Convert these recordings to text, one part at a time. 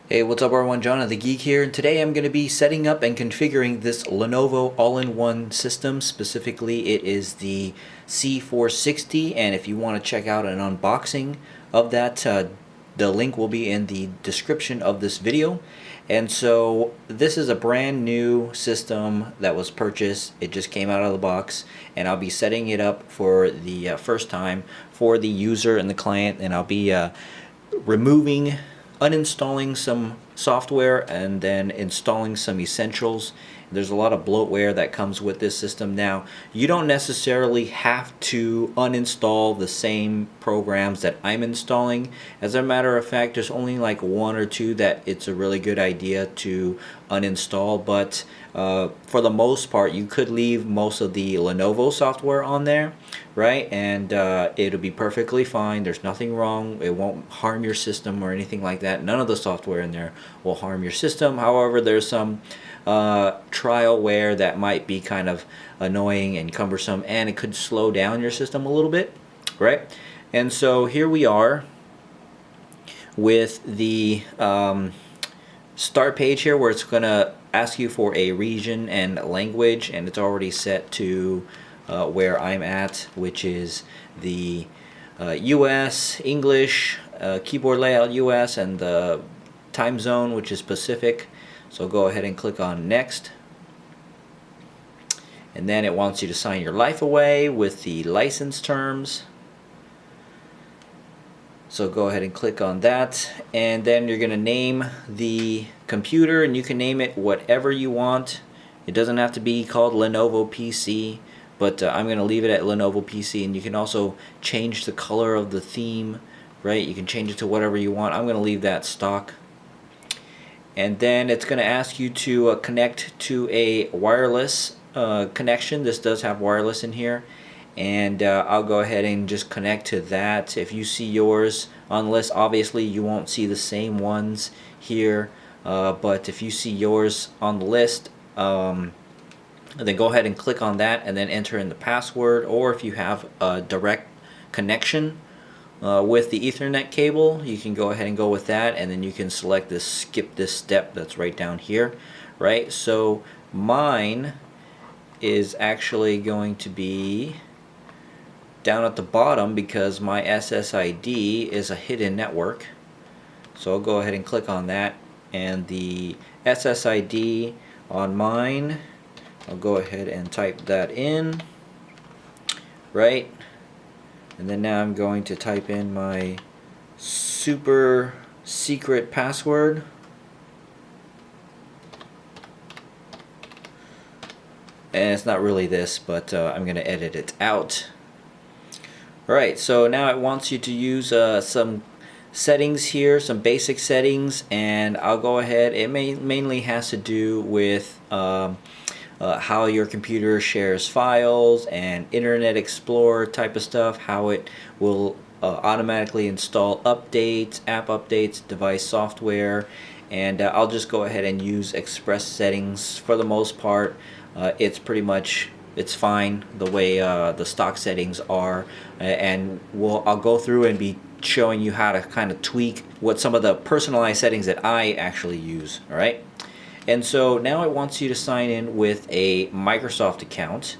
Hey, what's up everyone, John the Geek here, and today I'm going to be setting up and configuring this Lenovo all-in-one system. Specifically, it is the C460, and if you want to check out an unboxing of that, the link will be in the description of this video. And so this is a brand new system that was purchased. It just came out of the box, and I'll be setting it up for the first time for the user and the client, and I'll be uninstalling some software and then installing some essentials. There's a lot of bloatware that comes with this system. Now, you don't necessarily have to uninstall the same programs that I'm installing. As a matter of fact, there's only like one or two that it's a really good idea to uninstall, but for the most part, you could leave most of the Lenovo software on there, right? And it'll be perfectly fine. There's nothing wrong. It won't harm your system or anything like that. None of the software in there will harm your system. However, there's some trialware that might be kind of annoying and cumbersome, and it could slow down your system a little bit, right? And so here we are with the start page here, where it's gonna ask you for a region and language, and it's already set to where I'm at, which is the US English, keyboard layout US, and the time zone, which is Pacific. So go ahead and click on next, and then it wants you to sign your life away with the license terms. So go ahead and click on that, and then you're gonna name the computer, and you can name it whatever you want. It doesn't have to be called Lenovo PC, but I'm gonna leave it at Lenovo PC. And you can also change the color of the theme, right? You can change it to whatever you want. I'm gonna leave that stock. And then it's going to ask you to connect to a wireless connection. This does have wireless in here, and I'll go ahead and just connect to that. If you see yours on the list, obviously you won't see the same ones here, but if you see yours on the list, then go ahead and click on that and then enter in the password. Or if you have a direct connection with the Ethernet cable, you can go ahead and go with that, and then you can select this skip this step that's right down here, right? So mine is actually going to be down at the bottom because my SSID is a hidden network. So I'll go ahead and click on that, and the SSID on mine, I'll go ahead and type that in, right? And then now I'm going to type in my super secret password. And it's not really this, but I'm going to edit it out. Alright, so now it wants you to use some settings here, some basic settings, and I'll go ahead. It mainly has to do with how your computer shares files and Internet Explorer type of stuff, how it will automatically install updates, app updates, device software, and I'll just go ahead and use Express settings for the most part. It's fine the way the stock settings are, and I'll go through and be showing you how to kind of tweak what some of the personalized settings that I actually use. All right. And so now it wants you to sign in with a Microsoft account,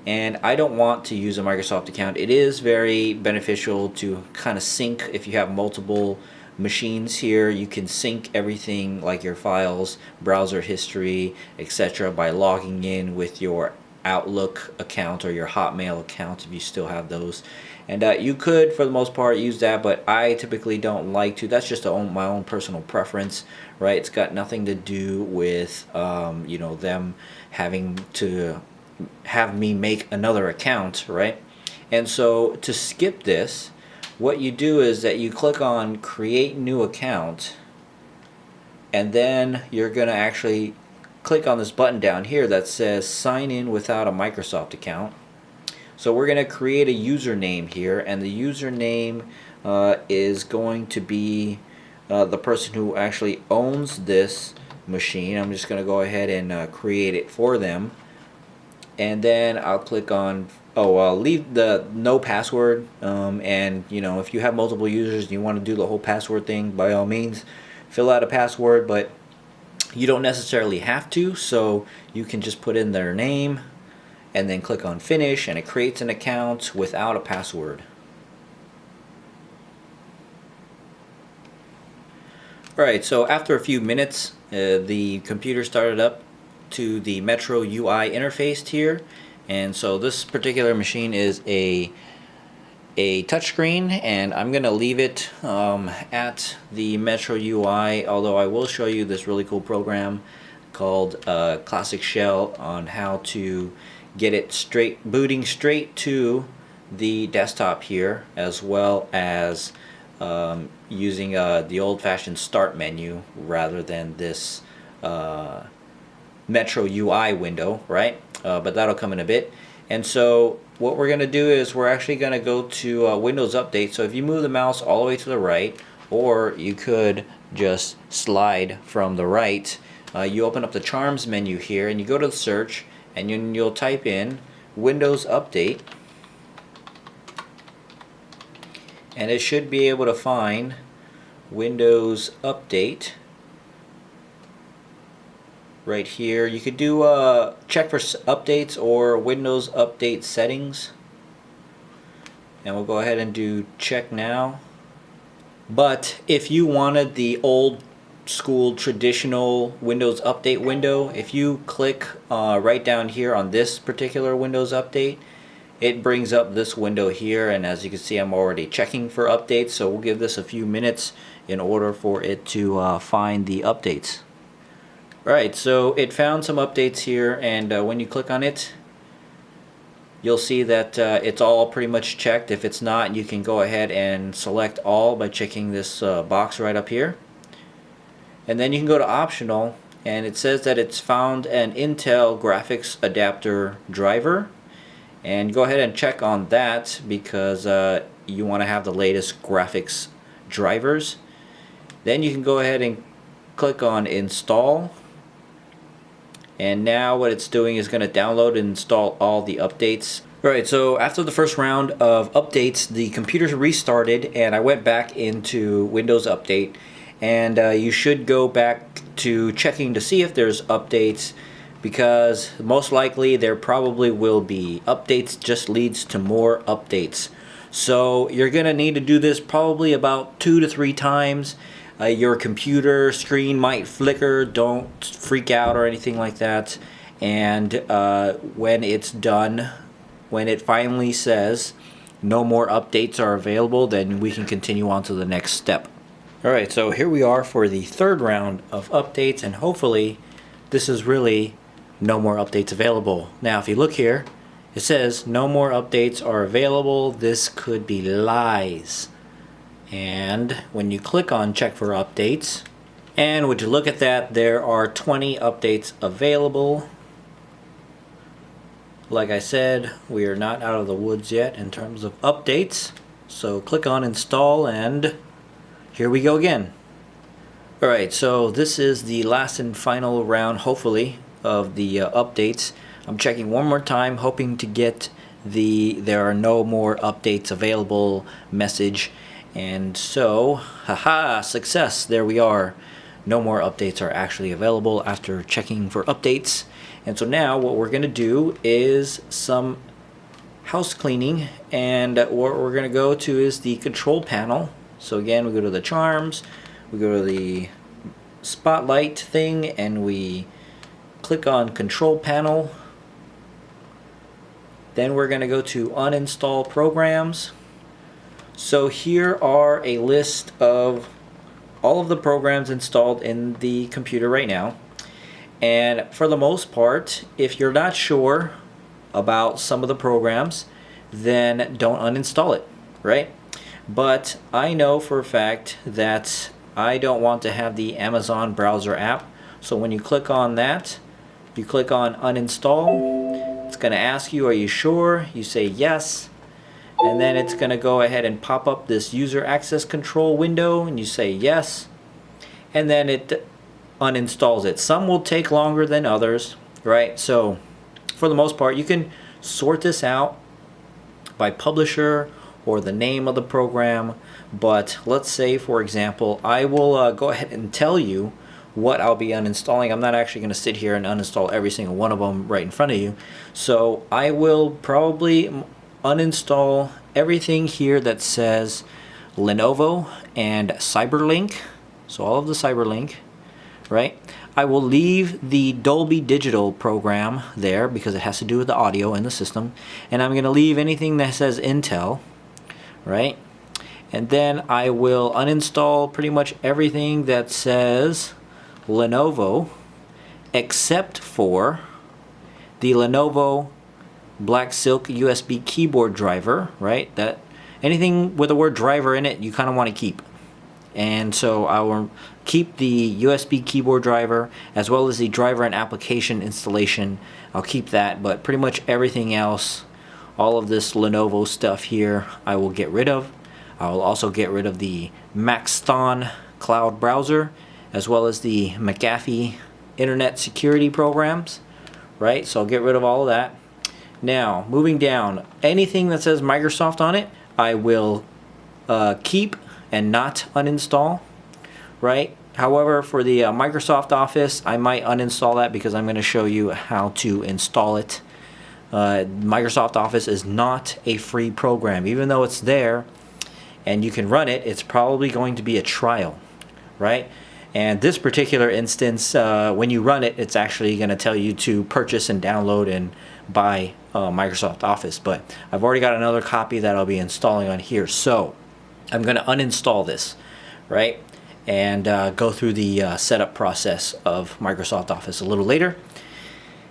and I don't want to use a Microsoft account. It is very beneficial to kind of sync. If you have multiple machines here, you can sync everything like your files, browser history, etc. by logging in with your Outlook account or your Hotmail account if you still have those. And you could, for the most part, use that, but I typically don't like to. That's just my own personal preference, right? It's got nothing to do with them having to have me make another account, right? And so to skip this, what you do is that you click on Create New Account, and then you're going to actually click on this button down here that says Sign in without a Microsoft account. So we're going to create a username here, and the username is going to be the person who actually owns this machine. I'm just going to go ahead and create it for them, and then I'll click on I'll leave the no password, and if you have multiple users and you want to do the whole password thing, by all means fill out a password, but you don't necessarily have to, so you can just put in their name and then click on finish, and it creates an account without a password. Alright, so after a few minutes, the computer started up to the Metro UI interface here, and so this particular machine is a touchscreen, and I'm gonna leave it at the Metro UI, although I will show you this really cool program called Classic Shell on how to get it booting straight to the desktop here, as well as using the old-fashioned start menu rather than this Metro UI window, right? But that'll come in a bit. And so what we're going to do is we're actually going to go to Windows Update. So if you move the mouse all the way to the right, or you could just slide from the right, you open up the Charms menu here and you go to the search, and you'll type in Windows Update, and it should be able to find Windows Update right here. You could do check for updates or Windows Update settings, and we'll go ahead and do check now. But if you wanted the old school traditional Windows Update window, if you click right down here on this particular Windows Update, it brings up this window here, and as you can see, I'm already checking for updates, so we'll give this a few minutes in order for it to find the updates. Alright, so it found some updates here, and when you click on it, you'll see that it's all pretty much checked. If it's not, you can go ahead and select all by checking this box right up here. And then you can go to optional, and it says that it's found an Intel graphics adapter driver, and go ahead and check on that because you want to have the latest graphics drivers. Then you can go ahead and click on install, and now what it's doing is going to download and install all the updates. Alright, so after the first round of updates, the computer restarted, and I went back into Windows Update, and you should go back to checking to see if there's updates, because most likely there probably will be. Updates just leads to more updates. So you're gonna need to do this probably about 2 to 3 times. Your computer screen might flicker. Don't freak out or anything like that. And when it's done, when it finally says no more updates are available, then we can continue on to the next step. Alright, so here we are for the third round of updates, and hopefully this is really no more updates available. Now if you look here, it says no more updates are available. This could be lies. And when you click on check for updates, and would you look at that, there are 20 updates available. Like I said, we are not out of the woods yet in terms of updates. So click on install, and here we go again. Alright, so this is the last and final round, hopefully, of the updates. I'm checking one more time, hoping to get the there are no more updates available message. And so, haha, success, there we are. No more updates are actually available after checking for updates. And so now what we're going to do is some house cleaning, and what we're going to go to is the control panel. So again, we go to the Charms, we go to the spotlight thing, and we click on control panel. Then we're going to go to uninstall programs. So here are a list of all of the programs installed in the computer right now. And for the most part, if you're not sure about some of the programs, then don't uninstall it, right? But I know for a fact that I don't want to have the Amazon browser app. So when you click on that, you click on uninstall. It's going to ask you, are you sure? You say yes. And then it's going to go ahead and pop up this user access control window, and you say yes. And then it uninstalls it. Some will take longer than others, right? So for the most part, you can sort this out by publisher or the name of the program, But let's say, for example, I will go ahead and tell you what I'll be uninstalling. I'm not actually going to sit here and uninstall every single one of them right in front of you. So I will probably uninstall everything here that says Lenovo and Cyberlink. So all of the Cyberlink, right? I will leave the Dolby Digital program there because it has to do with the audio in the system. And I'm going to leave anything that says Intel, right? And then I will uninstall pretty much everything that says Lenovo, except for the Lenovo Black Silk USB keyboard driver, right? That anything with the word driver in it, you kind of want to keep. And so I will keep the USB keyboard driver as well as the driver and application installation. I'll keep that, but pretty much everything else, all of this Lenovo stuff here, I will get rid of. I will also get rid of the Maxthon cloud browser as well as the McAfee internet security programs, right? So I'll get rid of all of that. Now, moving down, anything that says Microsoft on it, I will keep and not uninstall, right? However, for the Microsoft Office, I might uninstall that because I'm going to show you how to install it. Microsoft Office is not a free program. Even though it's there and you can run it, it's probably going to be a trial, right? And this particular instance, when you run it, it's actually going to tell you to purchase and download and buy Microsoft Office. But I've already got another copy that I'll be installing on here. So I'm going to uninstall this, right? And go through the setup process of Microsoft Office a little later.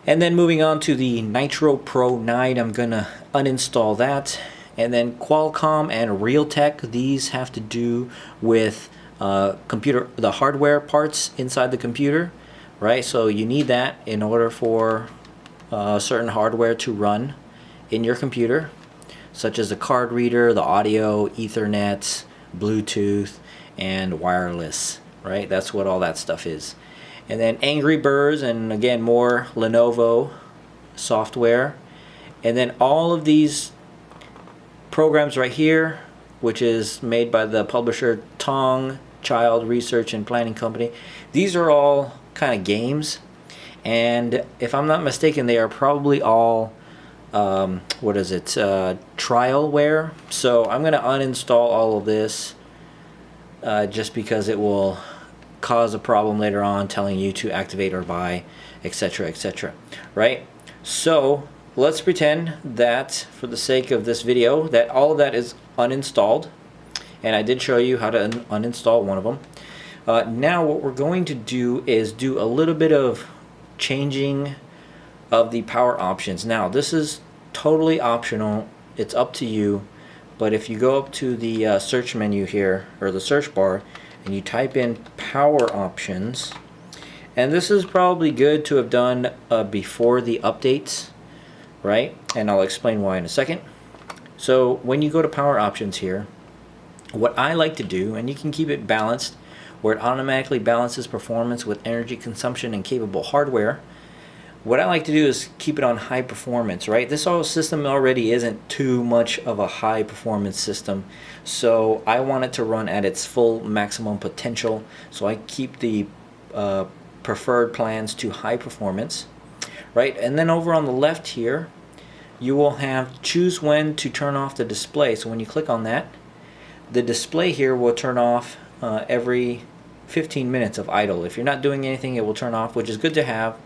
And then moving on to the Nitro Pro 9, I'm going to uninstall that. And then Qualcomm and Realtek, these have to do with the hardware parts inside the computer, right? So you need that in order for certain hardware to run in your computer, such as the card reader, the audio, Ethernet, Bluetooth, and wireless, right? That's what all that stuff is. And then Angry Birds, and again more Lenovo software. And then all of these programs right here, which is made by the publisher Tong Child Research and Planning Company. These are all kind of games, and if I'm not mistaken, they are probably all trialware. So I'm going to uninstall all of this just because it will cause a problem later on telling you to activate or buy, etc., etc., right? So let's pretend that for the sake of this video that all of that is uninstalled, and I did show you how to uninstall one of them. Now what we're going to do is do a little bit of changing of the power options. Now this is totally optional, it's up to you, but if you go up to the search menu here, or the search bar, and you type in power options, and this is probably good to have done before the updates, right? And I'll explain why in a second. So when you go to power options here, what I like to do, and you can keep it balanced, where it automatically balances performance with energy consumption and capable hardware. What I like to do is keep it on high performance, right? This whole system already isn't too much of a high performance system, so I want it to run at its full maximum potential. So I keep the preferred plans to high performance, right? And then over on the left here, you will have choose when to turn off the display. So when you click on that, the display here will turn off every 15 minutes of idle. If you're not doing anything, it will turn off, which is good to have,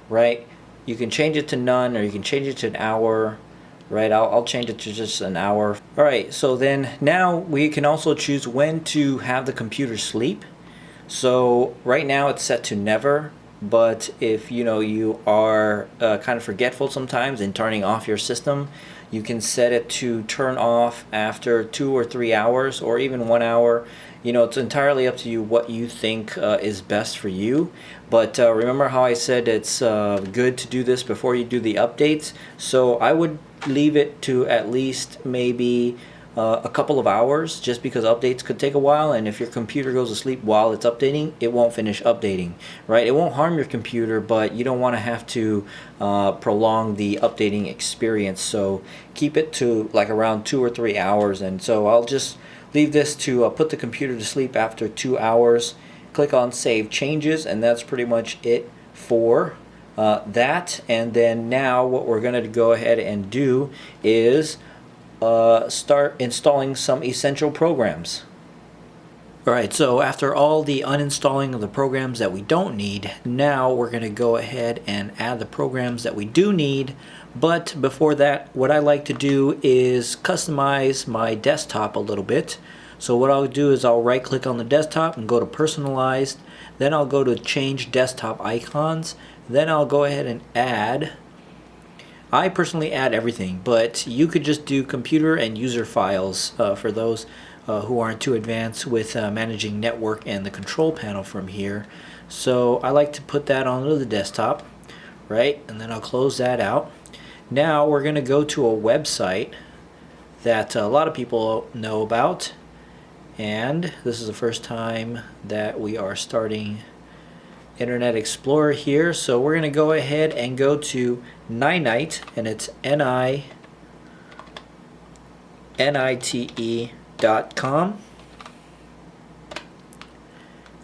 right? You can change it to none, or you can change it to an hour, right? I'll change it to just an hour. All right, so then now we can also choose when to have the computer sleep. So right now it's set to never, but if you are kind of forgetful sometimes in turning off your system, you can set it to turn off after 2 or 3 hours, or even 1 hour. It's entirely up to you what you think is best for you. But remember how I said it's good to do this before you do the updates? So I would leave it to at least maybe a couple of hours, just because updates could take a while, and if your computer goes to sleep while it's updating, it won't finish updating, right? It won't harm your computer, but you don't want to have to prolong the updating experience. So keep it to like around 2 or 3 hours. And so I'll just leave this to put the computer to sleep after 2 hours. Click on Save Changes, and that's pretty much it for that. And then now what we're going to go ahead and do is start installing some essential programs. Alright, so after all the uninstalling of the programs that we don't need, now we're going to go ahead and add the programs that we do need. But before that, what I like to do is customize my desktop a little bit. So what I'll do is I'll right click on the desktop and go to Personalized. Then I'll go to Change Desktop Icons. Then I'll go ahead and add. I personally add everything, but you could just do computer and user files for those who aren't too advanced with managing network and the control panel from here. So I like to put that onto the desktop, right? And then I'll close that out. Now we're going to go to a website that a lot of people know about, and this is the first time that we are starting Internet Explorer here. So we're going to go ahead and go to Ninite, and it's NITE.com.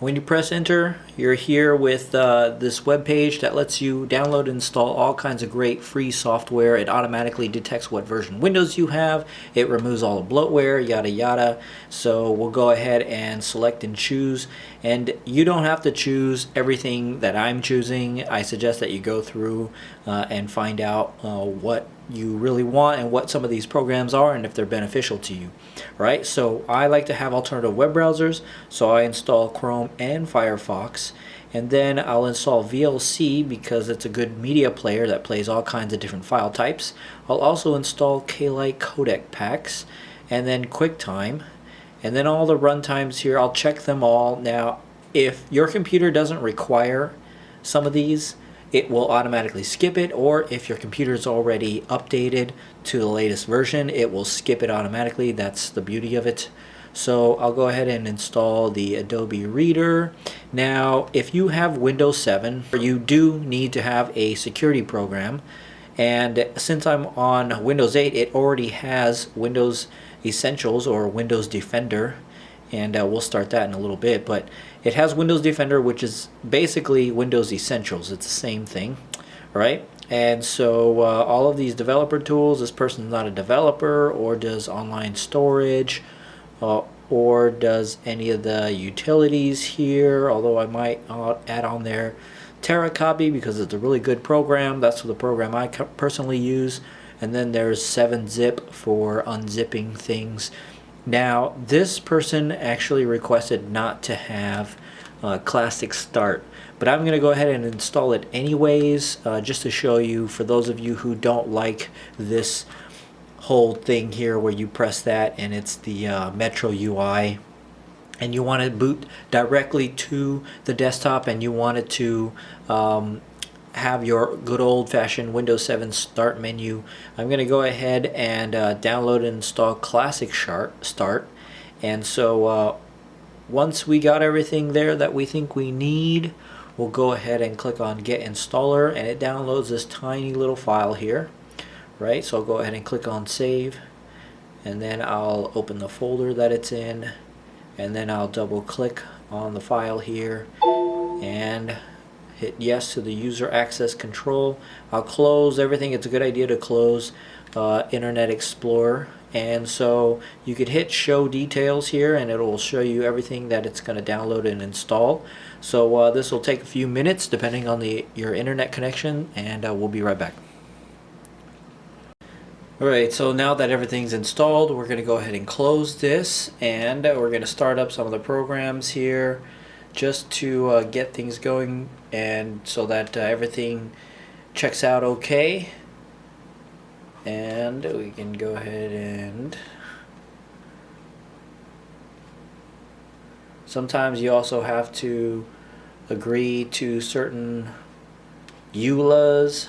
When you press enter, you're here with this web page that lets you download and install all kinds of great free software. It automatically detects what version Windows you have. It removes all the bloatware, yada yada. So we'll go ahead and select and choose. And you don't have to choose everything that I'm choosing. I suggest that you go through and find out what you really want and what some of these programs are and if they're beneficial to you. Right? So I like to have alternative web browsers, so I install Chrome and Firefox, and then I'll install VLC because it's a good media player that plays all kinds of different file types. I'll also install K-Lite codec packs, and then QuickTime, and then all the runtimes here, I'll check them all. Now if your computer doesn't require some of these, it will automatically skip it, or if your computer is already updated to the latest version, it will skip it automatically. That's the beauty of it. So I'll go ahead and install the Adobe Reader. Now if you have Windows 7, you do need to have a security program, and since I'm on Windows 8, it already has Windows Essentials or Windows Defender, and we'll start that in a little bit. But it has Windows Defender, which is basically Windows Essentials. It's the same thing, right? And so all of these developer tools, this person's not a developer or does online storage or does any of the utilities here, although I might add on there TerraCopy because it's a really good program. That's the program I personally use. And then there's 7-Zip for unzipping things. Now this person actually requested not to have Classic Start, but I'm going to go ahead and install it anyways, just to show you, for those of you who don't like this whole thing here where you press that and it's the Metro UI, and you want to boot directly to the desktop, and you want it to have your good old-fashioned Windows 7 start menu. I'm going to go ahead and download and install Classic Start. And so once we got everything there that we think we need, we'll go ahead and click on Get Installer, and it downloads this tiny little file here. Right, so I'll go ahead and click on Save, and then I'll open the folder that it's in, and then I'll double click on the file here and hit yes to the user access control. I'll close everything. It's a good idea to close Internet Explorer, and so you could hit show details here and it will show you everything that it's going to download and install. So this will take a few minutes depending on your internet connection, and we'll be right back. Alright, so now that everything's installed, we're going to go ahead and close this, and we're going to start up some of the programs here just to get things going, and so that everything checks out okay. And we can go ahead and sometimes you also have to agree to certain EULAs.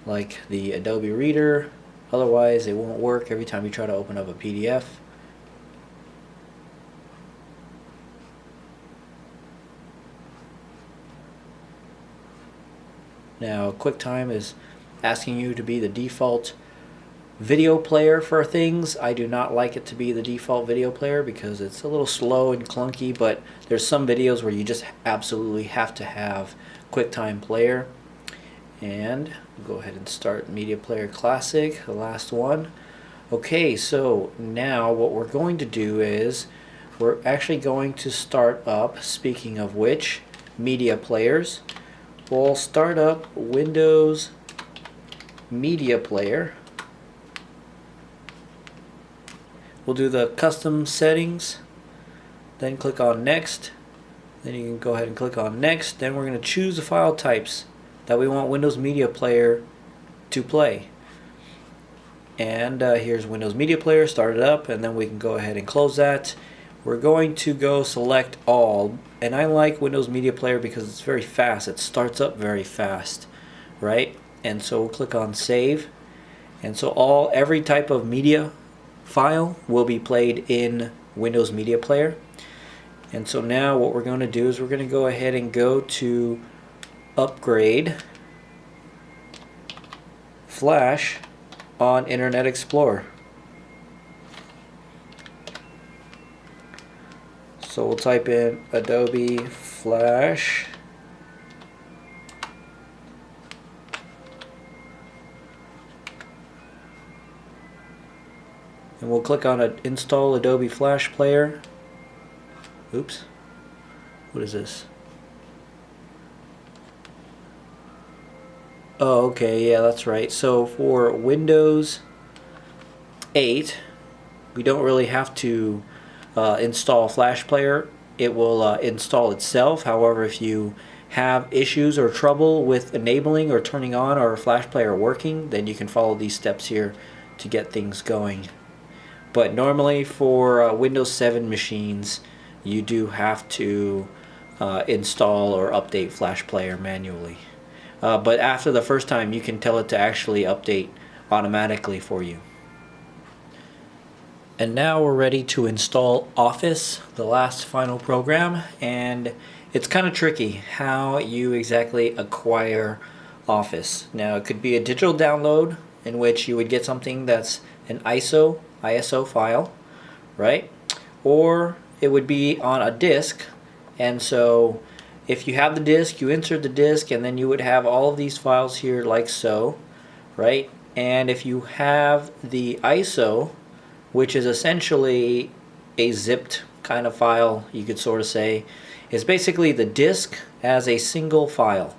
like the Adobe Reader. Otherwise it won't work every time you try to open up a PDF. Now QuickTime is asking you to be the default video player for things. I do not like it to be the default video player because it's a little slow and clunky, but there's some videos where you just absolutely have to have QuickTime Player. And we'll go ahead and start Media Player Classic, the last one. Okay, so now what we're going to do is we're actually going to start up, speaking of which, media players. We'll start up Windows Media Player. We'll do the custom settings, then click on next. Then you can go ahead and click on next. Then we're going to choose the file types that we want Windows Media Player to play. And here's Windows Media Player, start it up, and then we can go ahead and close that. We're going to go select all, and I like Windows Media Player because it's very fast. It starts up very fast, right? And so we'll click on save, and so every type of media file will be played in Windows Media Player. And so now what we're going to do is we're going to go ahead and go to upgrade Flash on Internet Explorer. So we'll type in Adobe Flash. And we'll click on Install Adobe Flash Player. Oops. What is this? Oh, okay, yeah, that's right. So for Windows 8, we don't really have to install Flash Player. It will install itself. However, if you have issues or trouble with enabling or turning on our Flash Player working, then you can follow these steps here to get things going. But normally for Windows 7 machines, you do have to install or update Flash Player manually. But after the first time, you can tell it to actually update automatically for you. And now we're ready to install Office, the last final program, and it's kind of tricky how you exactly acquire Office. Now it could be a digital download in which you would get something that's an ISO file, right? Or it would be on a disk, and so if you have the disk, you insert the disk, and then you would have all of these files here like so, right? And if you have the ISO, which is essentially a zipped kind of file, you could sort of say, is basically the disk as a single file,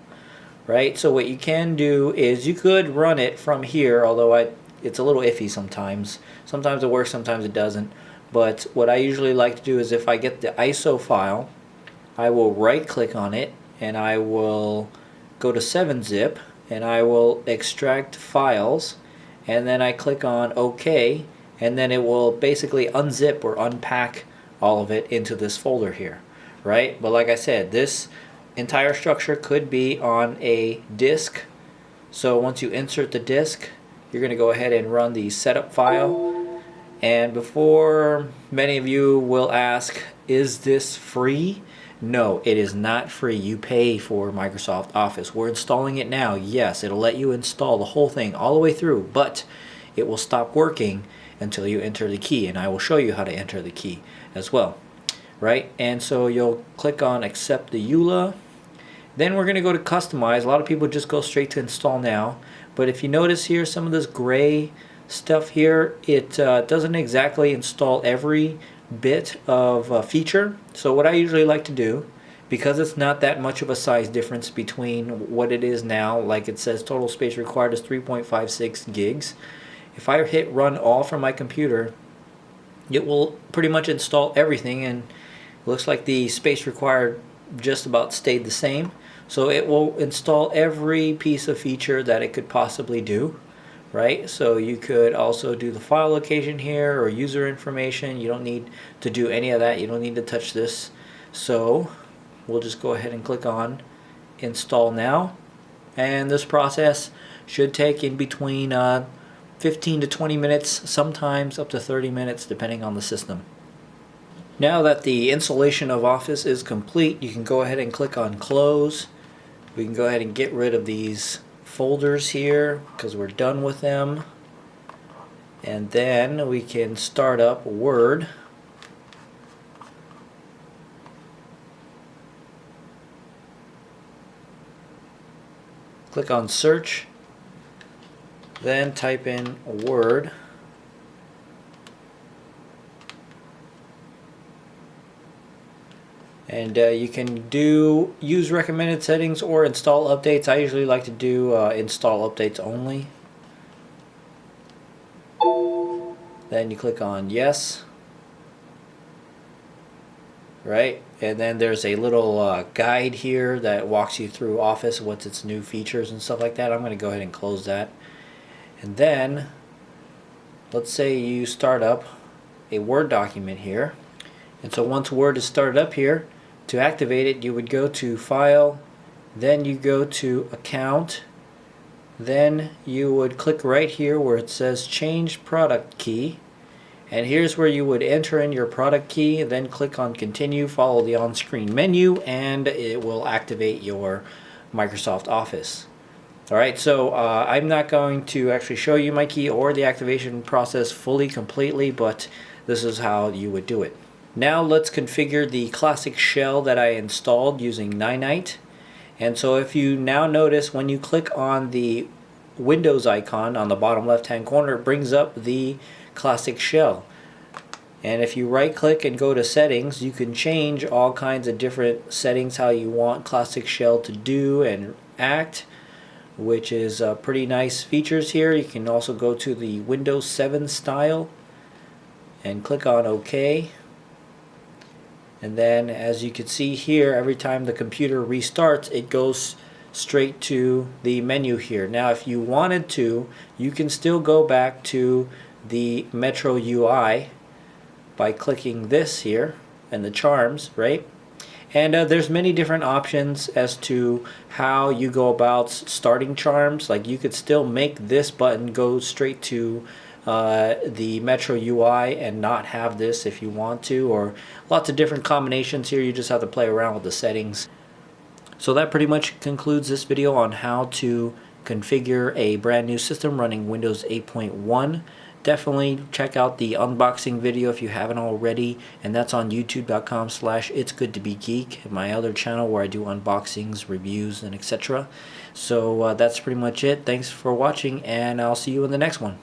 right? So what you can do is you could run it from here, although it's a little iffy sometimes. Sometimes it works, sometimes it doesn't. But what I usually like to do is if I get the ISO file, I will right click on it and I will go to 7-zip and I will extract files, and then I click on OK, and then it will basically unzip or unpack all of it into this folder here, right? But like I said, this entire structure could be on a disk. So once you insert the disk, you're going to go ahead and run the setup file. And before many of you will ask, is this free? No, it is not free. You pay for Microsoft Office. We're installing it now. Yes, it'll let you install the whole thing all the way through, but it will stop working until you enter the key, and I will show you how to enter the key as well, right? And so you'll click on accept the EULA. Then we're going to go to customize. A lot of people just go straight to install now, but if you notice here, some of this gray stuff here, it doesn't exactly install every bit of feature. So what I usually like to do, because it's not that much of a size difference between what it is now, like it says total space required is 3.56 gigs. If I hit run all from my computer, it will pretty much install everything, and it looks like the space required just about stayed the same. So it will install every piece of feature that it could possibly do, right? So you could also do the file location here or user information. You don't need to do any of that. You don't need to touch this. So we'll just go ahead and click on install now, and this process Should take in between 15 to 20 minutes, sometimes up to 30 minutes depending on the system. Now that the installation of Office is complete, you can go ahead and click on Close. We can go ahead and get rid of these folders here because we're done with them. And then we can start up Word. Click on Search, then type in Word. And you can use recommended settings or install updates. I usually like to do install updates only. Then you click on Yes. Right, and then there's a little guide here that walks you through Office, what's its new features and stuff like that. I'm going to go ahead and close that. And then let's say you start up a Word document here. And so once Word is started up here, to activate it you would go to File, then you go to Account, then you would click right here where it says Change Product Key. And here's where you would enter in your product key, then click on Continue, follow the on-screen menu, and it will activate your Microsoft Office. Alright, so I'm not going to actually show you my key or the activation process completely, but this is how you would do it. Now let's configure the classic shell that I installed using Ninite. And so if you now notice when you click on the Windows icon on the bottom left hand corner, it brings up the classic shell. And if you right click and go to settings, you can change all kinds of different settings how you want classic shell to do and act, which is pretty nice features here. You can also go to the Windows 7 style and click on OK. And then as you can see here, every time the computer restarts, it goes straight to the menu here. Now if you wanted to, you can still go back to the Metro UI by clicking this here and the charms, right? And there's many different options as to how you go about starting charms. Like you could still make this button go straight to the Metro UI and not have this if you want to, or lots of different combinations here. You just have to play around with the settings. So that pretty much concludes this video on how to configure a brand new system running Windows 8.1. Definitely check out the unboxing video if you haven't already, and that's on youtube.com/itsgoodtobegeek, my other channel where I do unboxings, reviews, and etc. So that's pretty much it. Thanks for watching, and I'll see you in the next one.